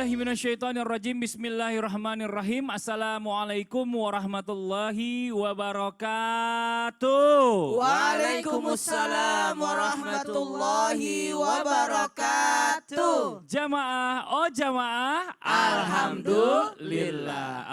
A'udzubillahiminasyaitonirrajim. Bismillahirrahmanirrahim. Assalamualaikum warahmatullahi wabarakatuh. Waalaikumsalam warahmatullahi wabarakatuh. Jamaah, oh jamaah. Alhamdulillah.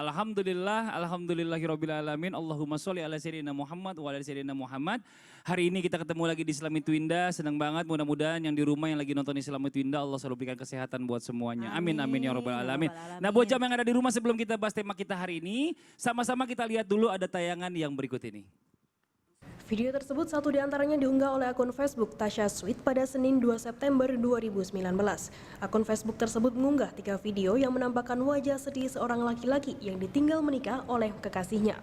Alhamdulillahirabbil alamin. Allahumma sholli ala sayyidina Muhammad wa ala sayyidina Muhammad. Hari ini kita ketemu lagi di Islam Itu Indah. Senang banget, mudah-mudahan yang di rumah yang lagi nonton Islam Itu Indah, Allah selalu berikan kesehatan buat semuanya. Amin amin ya rabbal alamin. Nah, buat jamaah yang ada di rumah, sebelum kita bahas tema kita hari ini, sama-sama kita lihat dulu ada tayangan yang berikut ini. Video tersebut satu diantaranya diunggah oleh akun Facebook Tasya Sweet pada Senin 2 September 2019. Akun Facebook tersebut mengunggah 3 video yang menampakkan wajah sedih seorang laki-laki yang ditinggal menikah oleh kekasihnya.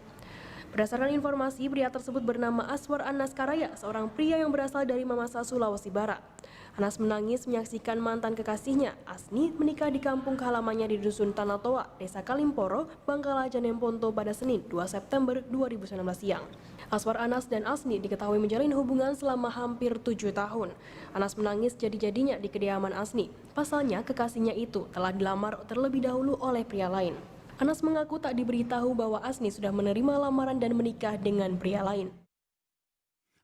Berdasarkan informasi, pria tersebut bernama Aswar Anas Karaya, seorang pria yang berasal dari Mamasa, Sulawesi Barat. Anas menangis menyaksikan mantan kekasihnya, Asni, menikah di kampung halamannya di Dusun Tanah Toa, Desa Kalimporo, Bangkala, Janemponto pada Senin 2 September 2019 siang. Aswar Anas dan Asni diketahui menjalin hubungan selama hampir 7 tahun. Anas menangis jadi-jadinya di kediaman Asni. Pasalnya kekasihnya itu telah dilamar terlebih dahulu oleh pria lain. Anas mengaku tak diberitahu bahwa Asni sudah menerima lamaran dan menikah dengan pria lain.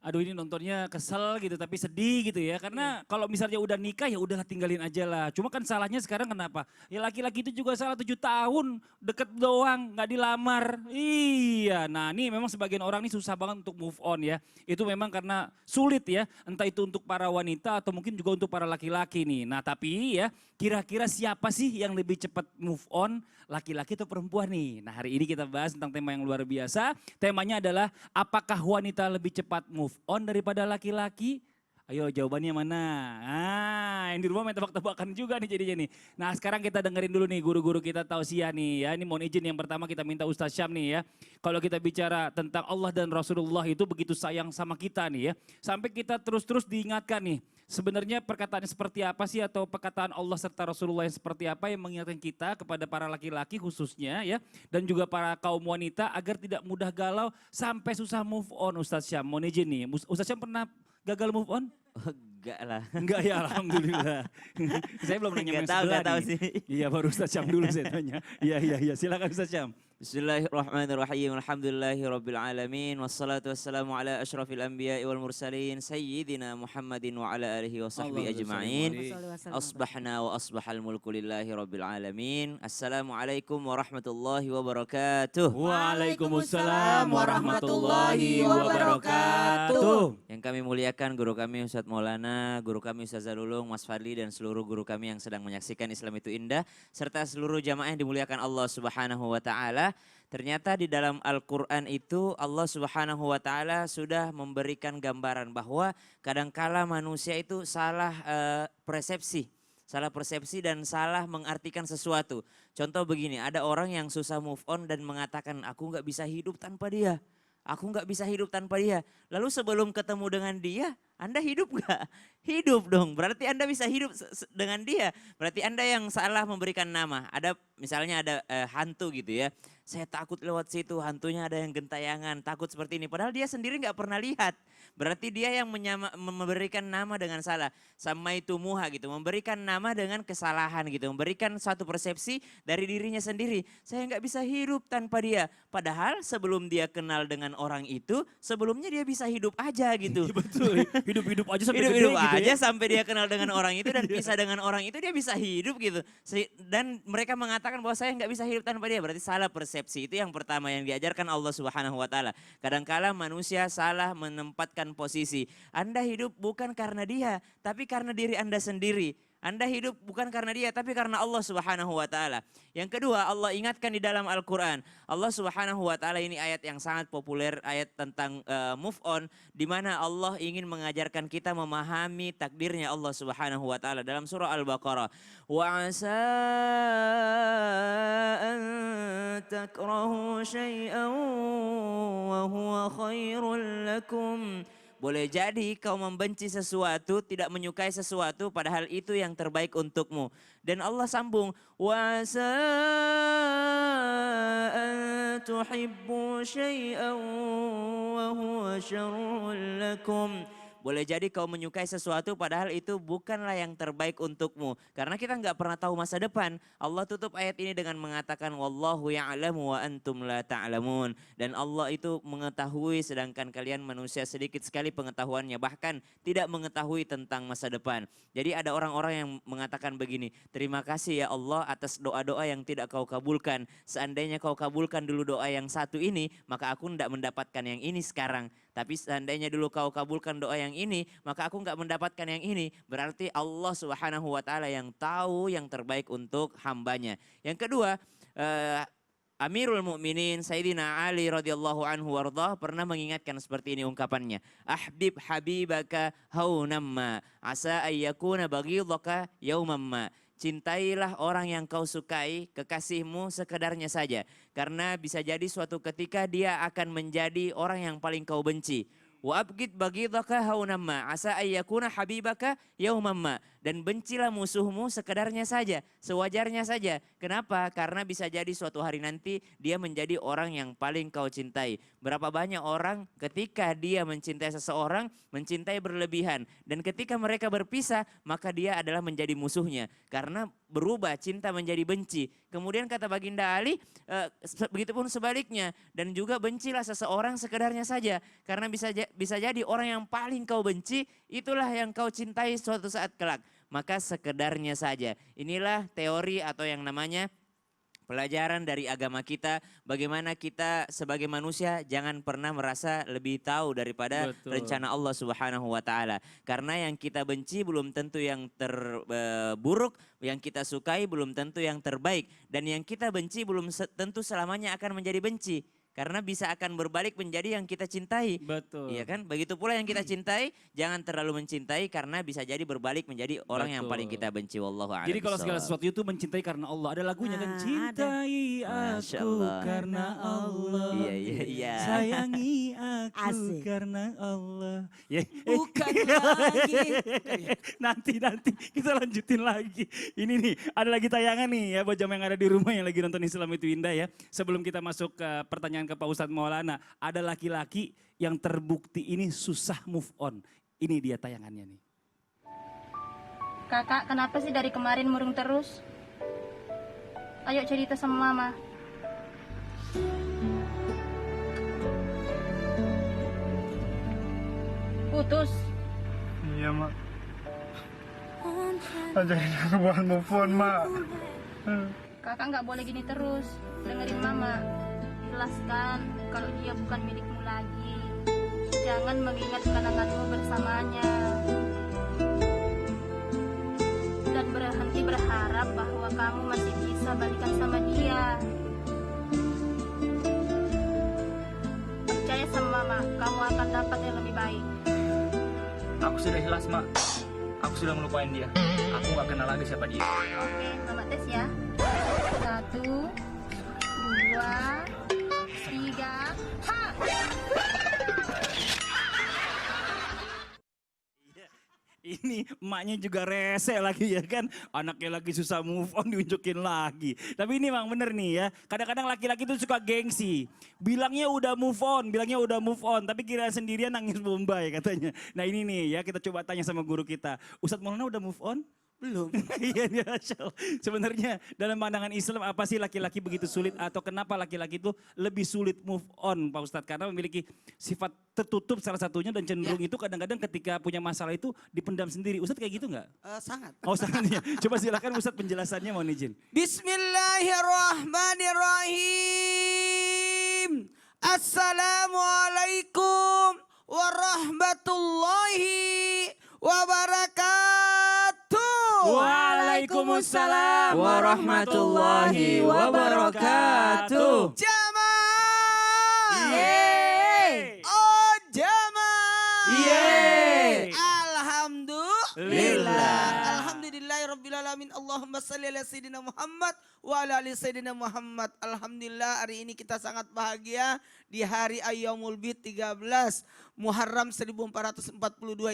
Aduh, ini nontonnya kesel gitu tapi sedih gitu ya. Karena kalau misalnya udah nikah ya udahlah tinggalin aja lah. Cuma kan salahnya sekarang kenapa? Ya laki-laki itu juga salah 7 tahun deket doang gak dilamar. Iya, nah ini memang sebagian orang ini susah banget untuk move on ya. Itu memang karena sulit ya. Entah itu untuk para wanita atau mungkin juga untuk para laki-laki nih. Nah tapi ya kira-kira siapa sih yang lebih cepat move on? Laki-laki atau perempuan nih? Nah hari ini kita bahas tentang tema yang luar biasa. Temanya adalah apakah wanita lebih cepat move on daripada laki-laki? Ayo jawabannya mana? Yang di rumah main tebak-tebakan juga nih jadinya nih. Nah sekarang kita dengerin dulu nih guru-guru kita tausiah nih ya. Ini mohon izin yang pertama kita minta Ustaz Syam nih ya. Kalau kita bicara tentang Allah dan Rasulullah itu begitu sayang sama kita nih ya. Sampai kita terus-terus diingatkan nih. Sebenarnya perkataannya seperti apa sih atau perkataan Allah serta Rasulullah yang seperti apa yang mengingatkan kita kepada para laki-laki khususnya ya. Dan juga para kaum wanita agar tidak mudah galau sampai susah move on Ustaz Syam. Mohon izin nih, Ustaz Syam pernah gagal move on? Oh, enggak lah. Enggak ya, alhamdulillah. Saya belum nanya yang sebelah tahu nih. sih. Iya baru Ustaz Syam dulu saya tanya. Iya silakan Ustaz Syam. Bismillahirrahmanirrahim. Alhamdulillahirabbil alamin wassalatu wassalamu ala asyrafil anbiya'i wal mursalin sayyidina Muhammadin wa ala alihi wa sahbihi ajma'in. Asbahna wa asbahal mulku lillahi rabbil alamin. Assalamualaikum warahmatullahi wabarakatuh. Waalaikumsalam warahmatullahi wabarakatuh. Yang kami muliakan guru kami Ustadz Maulana, guru kami Ustaz Zalulung, Mas Fadli dan seluruh guru kami yang sedang menyaksikan Islam Itu Indah serta seluruh jamaah yang dimuliakan Allah Subhanahu wa taala. Ternyata di dalam Al-Qur'an itu Allah Subhanahu wa taala sudah memberikan gambaran bahwa kadangkala manusia itu salah persepsi. Salah persepsi dan salah mengartikan sesuatu. Contoh begini, ada orang yang susah move on dan mengatakan aku nggak bisa hidup tanpa dia. Aku nggak bisa hidup tanpa dia. Lalu sebelum ketemu dengan dia, Anda hidup nggak? Hidup dong, berarti Anda bisa hidup dengan dia. Berarti Anda yang salah memberikan nama. Ada misalnya ada hantu gitu ya. Saya takut lewat situ, hantunya ada yang gentayangan, takut seperti ini. Padahal dia sendiri nggak pernah lihat. Berarti dia yang memberikan nama dengan salah. Samaitumuha gitu, memberikan nama dengan kesalahan gitu. Memberikan suatu persepsi dari dirinya sendiri. Saya nggak bisa hidup tanpa dia. Padahal sebelum dia kenal dengan orang itu, sebelumnya dia bisa hidup aja gitu. Betul, hidup-hidup aja sampai gede Hidup gitu aja ya. sampai dia kenal dengan orang itu dan pisah dengan orang itu dia bisa hidup gitu. Dan mereka mengatakan bahwa saya nggak bisa hidup tanpa dia, berarti salah persepsi. Itu yang pertama yang diajarkan Allah Subhanahu wa taala. Kadangkala manusia salah menempatkan posisi. Anda hidup bukan karena dia, tapi karena diri Anda sendiri. Anda hidup bukan karena dia, tapi karena Allah Subhanahu wa taala. Yang kedua, Allah ingatkan di dalam Al-Qur'an. Allah Subhanahu wa taala ini ayat yang sangat populer, ayat tentang move on, di mana Allah ingin mengajarkan kita memahami takdirnya Allah Subhanahu wa taala dalam surah Al-Baqarah. Wa asa an takrahu syai'an wa huwa khairul lakum. Boleh jadi kau membenci sesuatu, tidak menyukai sesuatu, padahal itu yang terbaik untukmu. Dan Allah sambung, wa asa an tuhibbu syai'an wa huwa syarrul lakum. Boleh jadi kau menyukai sesuatu padahal itu bukanlah yang terbaik untukmu. Karena kita nggak pernah tahu masa depan. Allah tutup ayat ini dengan mengatakan wallahu ya'lamu wa antum la ta'lamun. Dan Allah itu mengetahui sedangkan kalian manusia sedikit sekali pengetahuannya. Bahkan tidak mengetahui tentang masa depan. Jadi ada orang-orang yang mengatakan begini, terima kasih ya Allah atas doa-doa yang tidak kau kabulkan. Seandainya kau kabulkan dulu doa yang satu ini, maka aku tidak mendapatkan yang ini sekarang. Tapi seandainya dulu kau kabulkan doa yang ini, maka aku nggak mendapatkan yang ini. Berarti Allah Subhanahu wa Ta'ala yang tahu yang terbaik untuk hambanya. Yang kedua, Amirul Mukminin Sayyidina Ali radhiyallahu anhu warḍah pernah mengingatkan seperti ini ungkapannya. Ahbib habibaka haunamma asa ayyakuna baghidaka yaumamma. Cintailah orang yang kau sukai, kekasihmu sekedarnya saja. Karena bisa jadi suatu ketika dia akan menjadi orang yang paling kau benci. Wa abghid baghidaka haunamma asa ayyakuna habibaka yaumamma. Dan bencilah musuhmu sekedarnya saja, sewajarnya saja. Kenapa? Karena bisa jadi suatu hari nanti dia menjadi orang yang paling kau cintai. Berapa banyak orang ketika dia mencintai seseorang, mencintai berlebihan. Dan ketika mereka berpisah, maka dia adalah menjadi musuhnya. Karena berubah cinta menjadi benci. Kemudian kata Baginda Ali, begitupun sebaliknya. Dan juga bencilah seseorang sekedarnya saja. Karena bisa jadi orang yang paling kau benci, itulah yang kau cintai suatu saat kelak. Maka sekedarnya saja. Inilah teori atau yang namanya pelajaran dari agama kita. Bagaimana kita sebagai manusia jangan pernah merasa lebih tahu daripada rencana Allah Subhanahu wa Ta'ala. Karena yang kita benci belum tentu yang terburuk, yang kita sukai belum tentu yang terbaik. Dan yang kita benci belum tentu selamanya akan menjadi benci. Karena bisa akan berbalik menjadi yang kita cintai. Betul. Iya kan? Begitu pula yang kita cintai, jangan terlalu mencintai karena bisa jadi berbalik menjadi orang yang paling kita benci. Wallahu a'lam. Jadi kalau segala sesuatu itu mencintai karena Allah. Ada lagunya kan, cintai aku karena Allah. Iya. Sayangi aku karena Allah. Bukan lagi. Nanti kita lanjutin lagi. Ini nih, ada lagi tayangan nih ya buat jamaah yang ada di rumah yang lagi nonton Islam itu Indah ya. Sebelum kita masuk ke pertanyaan ke Pak Ustadz Maulana, ada laki-laki yang terbukti ini susah move on. Ini dia tayangannya nih. Kakak, kenapa sih dari kemarin murung terus? Ayo cerita sama mama. Putus. Iya, Mak. Ajarin aku buat move on, Mak. Kakak nggak boleh gini terus. Dengerin mama. Jelaskan kalau dia bukan milikmu lagi. Jangan mengingat kenanganmu bersamanya. Dan berhenti berharap bahwa kamu masih bisa balikan sama dia. Percaya sama mama, kamu akan dapat yang lebih baik. Aku sudah ikhlas, Mak. Aku sudah melupain dia. Aku gak kenal lagi siapa dia. Oke, mama tes ya. 1, 2, 3, ha! Ini emaknya juga rese lagi ya kan. Anaknya lagi susah move on diunjukin lagi. Tapi ini memang bener nih ya. Kadang-kadang laki-laki itu suka gengsi. Bilangnya udah move on. Tapi kira sendirian nangis bombay katanya. Nah ini nih ya kita coba tanya sama guru kita. Ustadz Maulana udah move on? Belum. Iya nih Masya Allah. Sebenarnya dalam pandangan Islam apa sih laki-laki begitu sulit atau kenapa laki-laki itu lebih sulit move on Pak Ustadz? Karena memiliki sifat tertutup salah satunya dan cenderung itu kadang-kadang ketika punya masalah itu dipendam sendiri. Ustadz kayak gitu nggak? Sangat. Oh sangat ya. Coba silakan Ustadz penjelasannya mohon izin. Bismillahirrahmanirrahim. Assalamualaikum warahmatullahi wabarakatuh. Waalaikumsalam warahmatullahi wabarakatuh. Jamaah. Yeay. Oh jamaah. Yeay. Alhamdulillah. Alhamdulillahirabbil alamin. alamin. Allahumma shalli ala sayyidina Muhammad wa ala ali sayyidina Muhammad. Alhamdulillah hari ini kita sangat bahagia di hari Ayyamul Bid 13 Muharram 1442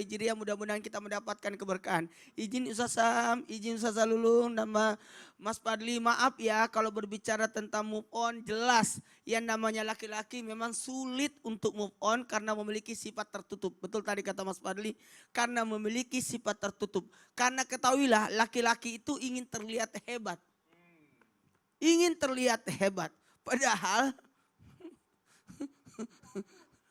Hijriah. Mudah-mudahan kita mendapatkan keberkahan. Izin Ustaz Sam, izin Ustaz Lulung, nama Mas Fadli, maaf ya kalau berbicara tentang move on, jelas yang namanya laki-laki memang sulit untuk move on karena memiliki sifat tertutup. Betul tadi kata Mas Fadli, karena memiliki sifat tertutup. Karena ketahuilah laki-laki itu ingin terlihat hebat. Ingin terlihat hebat. Padahal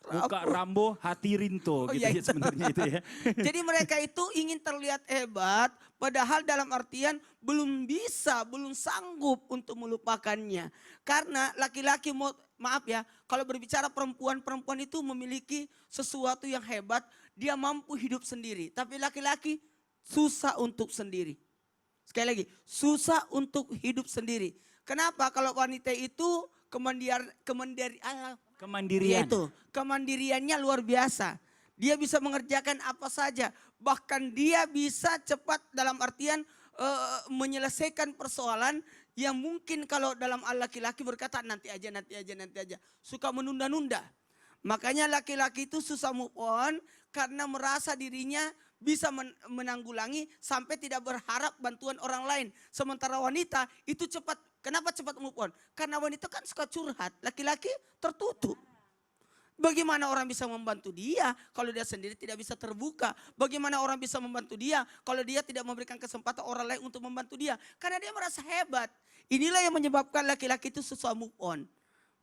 Muka Rambo, hati Rinto gitu iya, ya sebenarnya itu ya. Jadi mereka itu ingin terlihat hebat, padahal dalam artian belum bisa, belum sanggup untuk melupakannya. Karena laki-laki, maaf ya, kalau berbicara perempuan itu memiliki sesuatu yang hebat, dia mampu hidup sendiri. Tapi laki-laki susah untuk sendiri. Sekali lagi, susah untuk hidup sendiri. Kenapa? Kalau wanita itu Kemandirian. Itu kemandiriannya luar biasa. Dia bisa mengerjakan apa saja. Bahkan dia bisa cepat dalam artian menyelesaikan persoalan yang mungkin kalau dalam laki-laki berkata nanti aja. Suka menunda-nunda. Makanya laki-laki itu susah move on karena merasa dirinya bisa menanggulangi sampai tidak berharap bantuan orang lain. Sementara wanita itu cepat. Kenapa cepat move on? Karena wanita kan suka curhat. Laki-laki tertutup. Bagaimana orang bisa membantu dia kalau dia sendiri tidak bisa terbuka? Bagaimana orang bisa membantu dia kalau dia tidak memberikan kesempatan orang lain untuk membantu dia? Karena dia merasa hebat. Inilah yang menyebabkan laki-laki itu susah move on.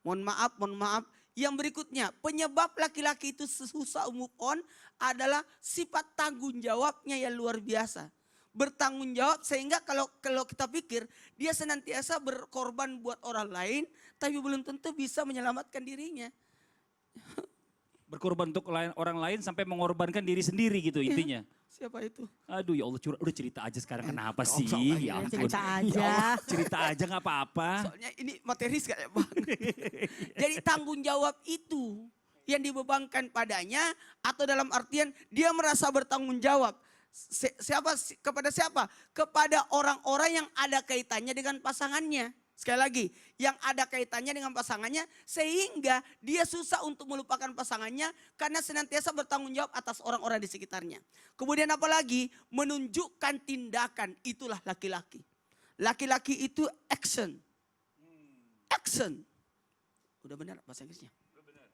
Mohon maaf. Yang berikutnya, penyebab laki-laki itu susah move on adalah sifat tanggung jawabnya yang luar biasa. Bertanggung jawab sehingga kalau kita pikir dia senantiasa berkorban buat orang lain tapi belum tentu bisa menyelamatkan dirinya. Berkorban untuk orang lain sampai mengorbankan diri sendiri gitu intinya. Siapa itu? Aduh ya Allah, udah cerita aja sekarang kenapa sih? Ya ampun. cerita Ya Allah, cerita aja gak apa-apa. Soalnya ini materi sekali banget. Jadi tanggung jawab itu yang dibebankan padanya atau dalam artian dia merasa bertanggung jawab. Kepada siapa? Kepada orang-orang yang ada kaitannya dengan pasangannya. Sekali lagi, yang ada kaitannya dengan pasangannya sehingga dia susah untuk melupakan pasangannya karena senantiasa bertanggung jawab atas orang-orang di sekitarnya. Kemudian apalagi menunjukkan tindakan, itulah laki-laki. Laki-laki itu action. Action. Udah benar bahasa Inggrisnya?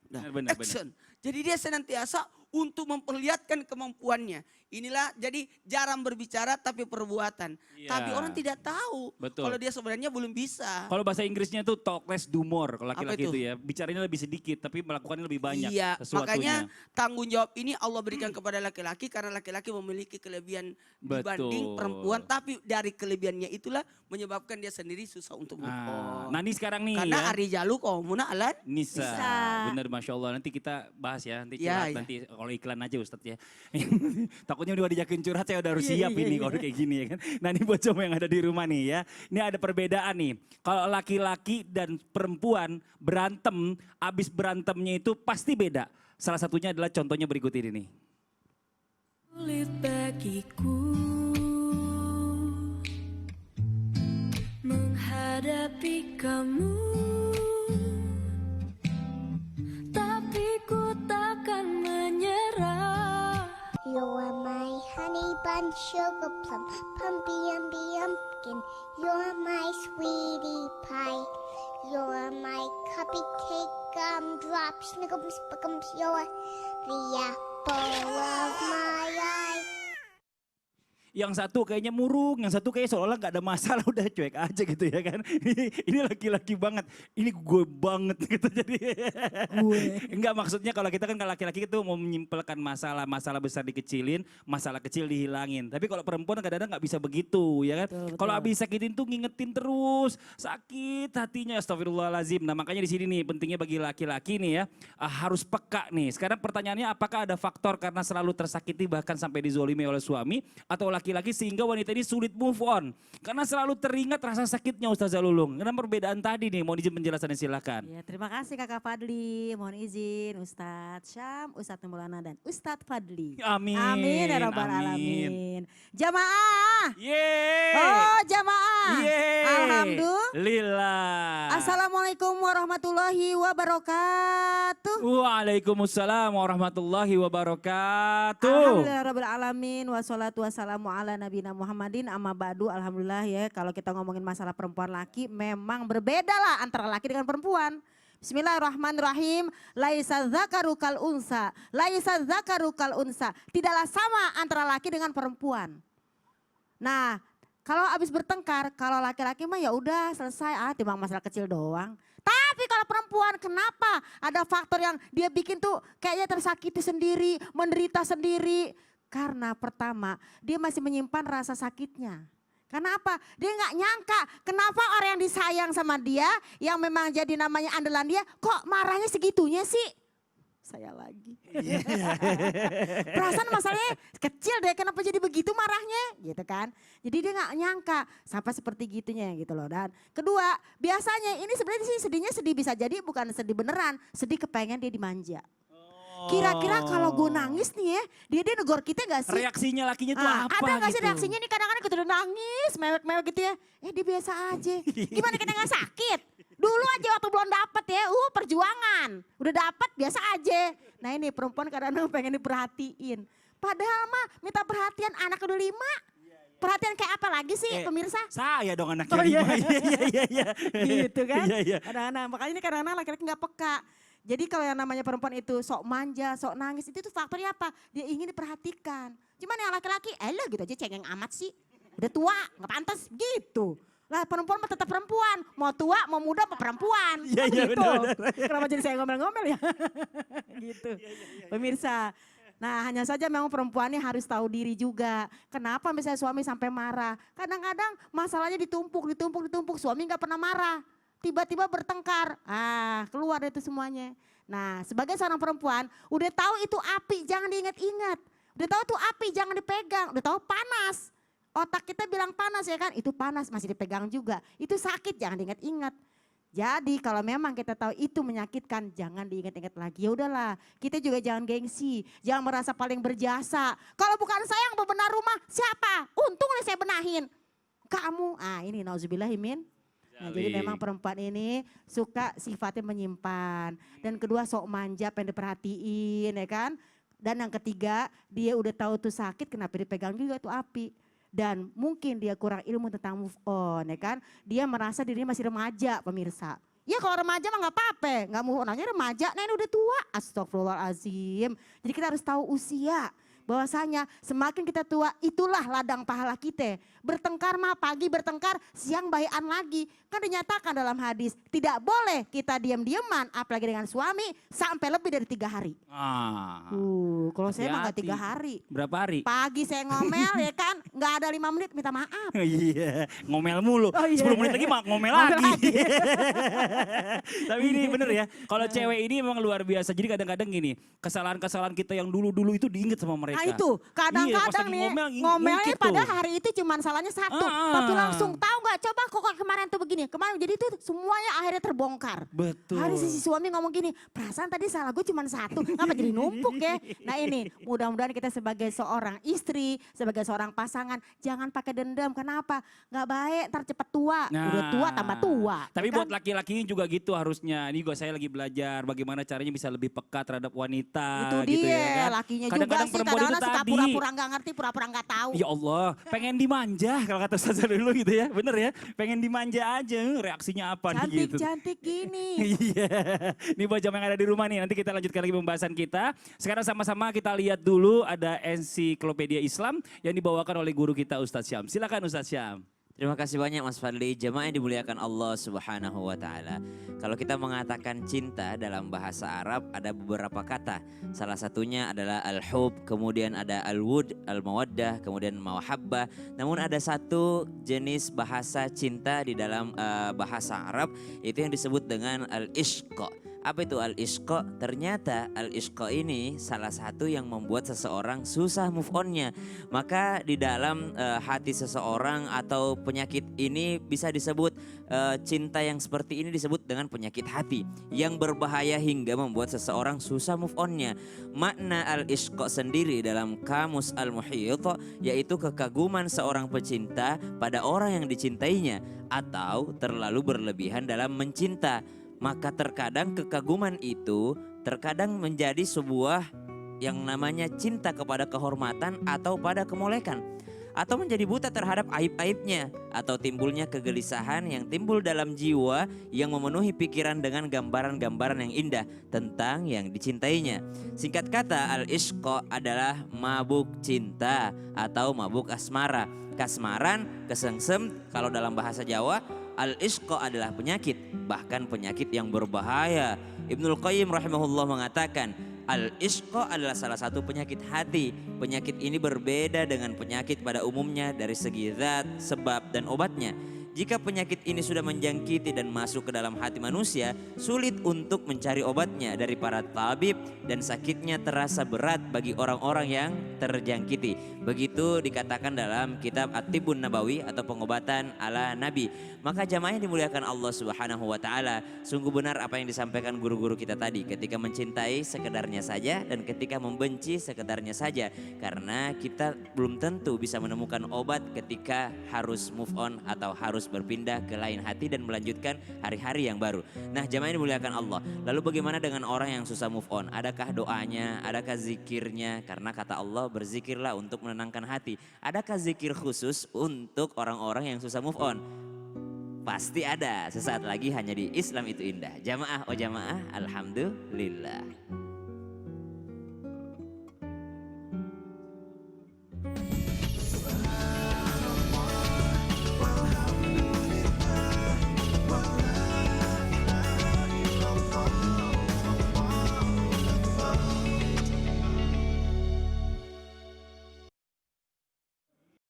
Benar. Action. Jadi dia senantiasa untuk memperlihatkan kemampuannya. Inilah jadi jarang berbicara tapi perbuatan. Iya. Tapi orang tidak tahu Betul. kalau dia sebenarnya belum bisa. Kalau bahasa Inggrisnya tuh talk less do more kalau laki-laki Apa itu? itu ya. Bicaranya lebih sedikit tapi melakukannya lebih banyak Iya, sesuatunya. makanya tanggung jawab ini Allah berikan kepada laki-laki karena laki-laki memiliki kelebihan dibanding Betul. perempuan. Tapi dari kelebihannya itulah menyebabkan dia sendiri susah untuk move on. Nah ini sekarang nih Karena ya. Ari Jalu Muna Alan Nisa. Nisa. Bener Masya Allah. Nanti kita bahas ya. Nanti Ya, curhat ya. nanti kalau iklan aja Ustadz ya. Takutnya udah dijakin curhat saya udah harus siap ini kalau kayak gini ya kan. Nah ini buat semua yang ada di rumah nih ya. Ini ada perbedaan nih. Kalau laki-laki dan perempuan berantem, abis berantemnya itu pasti beda. Salah satunya adalah contohnya berikut ini nih. Sulit bagiku menghadapi kamu, tapi ku takkan menyerah. You are my honey bun, sugar plum, pumpy umby umpkin. You're my sweetie pie. You're my cupcake gumdrop, snickums, spickums. You're the apple of my eye. Yang satu kayaknya murung, yang satu kayak seolah gak ada masalah, udah cuek aja gitu ya kan. Ini laki-laki banget, ini gue banget gitu jadi. Enggak maksudnya kalau kita kan kalau laki-laki itu mau menyimpulkan masalah besar dikecilin, masalah kecil dihilangin. Tapi kalau perempuan kadang-kadang gak bisa begitu ya kan. Kalau habis sakitin tuh ngingetin terus, sakit hatinya astagfirullahalazim. Nah makanya di sini nih pentingnya bagi laki-laki nih ya, harus peka nih. Sekarang pertanyaannya apakah ada faktor karena selalu tersakiti bahkan sampai dizolimi oleh suami atau laki-laki sehingga wanita ini sulit move on. Karena selalu teringat rasa sakitnya Ustazah Lulung. Karena perbedaan tadi nih, mohon izin penjelasannya silakan. Ya, terima kasih Kakak Fadli. Mohon izin Ustadz Syam, Ustadz Maulana dan Ustadz Fadli. Amin. Amin ya rabbal alamin. Jamaah. Yeay. Oh, jamaah. Yeay. Alhamdulillah. Assalamualaikum warahmatullahi wabarakatuh. Waalaikumsalam warahmatullahi wabarakatuh. Alhamdulillah rabbil alamin wassalatu wassalamu ala nabiyina Muhammadin amma ba'du. Alhamdulillah ya, kalau kita ngomongin masalah perempuan laki memang berbeda lah antara laki dengan perempuan. Bismillahirrahmanirrahim. Laisa dzakaru kal unsa. Laisa dzakaru kal unsa. Tidaklah sama antara laki dengan perempuan. Nah, kalau habis bertengkar, kalau laki-laki mah ya udah selesai, timbang masalah kecil doang. Tapi kalau perempuan kenapa ada faktor yang dia bikin tuh kayaknya tersakiti sendiri, menderita sendiri. Karena pertama dia masih menyimpan rasa sakitnya. Karena apa? Dia nggak nyangka kenapa orang yang disayang sama dia, yang memang jadi namanya andalan dia, kok marahnya segitunya sih? Saya lagi. Perasaan masalahnya kecil deh, kenapa jadi begitu marahnya gitu kan. Jadi dia nggak nyangka sampai seperti gitunya gitu loh. Dan kedua, biasanya ini sebenarnya sih sedihnya sedih bisa jadi bukan sedih beneran, sedih kepengen dia dimanja. Kira-kira kalau gue nangis nih ya, dia negor kita gak sih? Reaksinya lakinya tuh apa ada gak gitu? sih reaksinya nih kadang-kadang kita udah nangis, mewek-mewek gitu ya. Dia biasa aja. Gimana kita gak sakit? Dulu aja waktu belum dapet ya, perjuangan. Udah dapet biasa aja. Nah ini perempuan kadang-kadang pengen diperhatiin. Padahal mah minta perhatian anak udah 5. Perhatian kayak apa lagi sih pemirsa? Saya dong anaknya 5. Iya. Gitu kan? Iya. Kadang-kadang, makanya ini kadang-kadang laki-laki gak peka. Jadi kalau yang namanya perempuan itu sok manja, sok nangis, itu tuh faktornya apa? Dia ingin diperhatikan. Cuman yang laki-laki, gitu aja cengeng amat sih. Udah tua, gak pantas gitu. Lah perempuan mah tetap perempuan, mau tua, mau muda, mau perempuan. Iya, gitu. benar. Kenapa jadi saya ngomel-ngomel ya? Gitu. Pemirsa, nah hanya saja memang perempuan ini harus tahu diri juga. Kenapa misalnya suami sampai marah? Kadang-kadang masalahnya ditumpuk, suami gak pernah marah. Tiba-tiba bertengkar, keluar itu semuanya. Nah sebagai seorang perempuan udah tahu itu api jangan diingat-ingat. Udah tahu tuh api jangan dipegang, udah tahu panas. Otak kita bilang panas ya kan, itu panas masih dipegang juga. Itu sakit jangan diingat-ingat. Jadi kalau memang kita tahu itu menyakitkan jangan diingat-ingat lagi. Ya udahlah, kita juga jangan gengsi, jangan merasa paling berjasa. Kalau bukan saya yang bebenah rumah, siapa? Untung nih saya benahin. Kamu, ini nauzubillahimin. Nah, jadi memang perempuan ini suka sifatnya menyimpan. Dan kedua sok manja pengen diperhatiin ya kan. Dan yang ketiga dia udah tahu tuh sakit kenapa dipegang juga tuh api. Dan mungkin dia kurang ilmu tentang move on ya kan. Dia merasa dirinya masih remaja pemirsa. Ya kalau remaja mah gak apa-apa, gak move on aja remaja. Nah ini udah tua, astagfirullahaladzim. Jadi kita harus tahu usia. Bahwasanya semakin kita tua itulah ladang pahala kita. Bertengkar mah pagi bertengkar, siang bayan lagi. Kan dinyatakan dalam hadis, tidak boleh kita diam-diaman apalagi dengan suami sampai lebih dari 3 hari. Kalau saya mah gak 3 hari. Berapa hari? Pagi saya ngomel ya kan, gak ada 5 menit minta maaf. Iya, ngomel mulu. 10 menit lagi ngomel lagi. Tapi ini bener ya, kalau cewek ini memang luar biasa. Jadi kadang-kadang gini, kesalahan-kesalahan kita yang dulu-dulu itu diingat sama mereka. Nah itu, kadang-kadang nih ngomelnya pada hari itu cuma salahnya 1. Tapi langsung tahu gak, coba kok kemarin tuh begini. Kemarin jadi itu semuanya akhirnya terbongkar. Betul. Hari si suami ngomong gini, perasaan tadi salah gue cuma 1. Kenapa jadi numpuk ya? Nah ini mudah-mudahan kita sebagai seorang istri, sebagai seorang pasangan jangan pakai dendam. Kenapa? Gak baik, ntar cepet tua. Udah tua tambah tua. Tapi ya buat laki-lakinya juga gitu harusnya. Ini juga saya lagi belajar bagaimana caranya bisa lebih peka terhadap wanita. Itu gitu dia, ya kan? lakinya Kadang-kadang juga sih perempuan itu kadang-kadang suka tadi. pura-pura gak ngerti, pura-pura gak tahu. Ya Allah, pengen dimanja kalau kata Ustazah dulu gitu ya. Bener ya, pengen dimanja aja. Reaksinya apa nih gitu. Cantik-cantik gini. Iya, ini buat jam yang ada di rumah nih. Nanti kita lanjutkan lagi pembahasan kita. Sekarang sama-sama kita lihat dulu ada ensiklopedia Islam yang dibawakan oleh guru kita Ustadz Syam. Silakan Ustadz Syam. Terima kasih banyak Mas Fadli. Jemaah yang dimuliakan Allah Subhanahu wa taala. Kalau kita mengatakan cinta dalam bahasa Arab ada beberapa kata. Salah satunya adalah al-hub, kemudian ada al-wud, al-mawaddah, kemudian mawahabbah. Namun ada satu jenis bahasa cinta di dalam bahasa Arab, itu yang disebut dengan al-ishq. Apa itu al-ishqa? Ternyata al-ishqa ini salah satu yang membuat seseorang susah move on-nya. Maka di dalam hati seseorang atau penyakit ini bisa disebut cinta yang seperti ini disebut dengan penyakit hati yang berbahaya hingga membuat seseorang susah move on-nya. Makna al-ishqa sendiri dalam kamus al-muhit yaitu kekaguman seorang pecinta pada orang yang dicintainya atau terlalu berlebihan dalam mencinta. Maka terkadang kekaguman itu terkadang menjadi sebuah yang namanya cinta kepada kehormatan atau pada kemolekan. Atau menjadi buta terhadap aib-aibnya. Atau timbulnya kegelisahan yang timbul dalam jiwa yang memenuhi pikiran dengan gambaran-gambaran yang indah tentang yang dicintainya. Singkat kata al-ishqa adalah mabuk cinta atau mabuk asmara. Kasmaran, kesengsem kalau dalam bahasa Jawa. Al-ishqa adalah penyakit, bahkan penyakit yang berbahaya. Ibnul Qayyim rahimahullah mengatakan, al-ishqa adalah salah satu penyakit hati. Penyakit ini berbeda dengan penyakit pada umumnya dari segi zat, sebab dan obatnya. Jika penyakit ini sudah menjangkiti dan masuk ke dalam hati manusia, sulit untuk mencari obatnya dari para tabib dan sakitnya terasa berat bagi orang-orang yang terjangkiti. Begitu dikatakan dalam kitab At-Tibbun Nabawi atau pengobatan ala Nabi. Maka jamaah yang dimuliakan Allah Subhanahu wa taala, sungguh benar apa yang disampaikan guru-guru kita tadi, ketika mencintai sekedarnya saja dan ketika membenci sekedarnya saja, karena kita belum tentu bisa menemukan obat ketika harus move on atau harus berpindah ke lain hati dan melanjutkan hari-hari yang baru. Nah, jamaah yang dimuliakan Allah, lalu bagaimana dengan orang yang susah move on? Adakah doanya, adakah zikirnya? Karena kata Allah, berzikirlah untuk menenangkan hati. Adakah zikir khusus untuk orang-orang yang susah move on? Pasti ada, sesaat lagi hanya di Islam itu Indah. Jamaah, oh jamaah, alhamdulillah.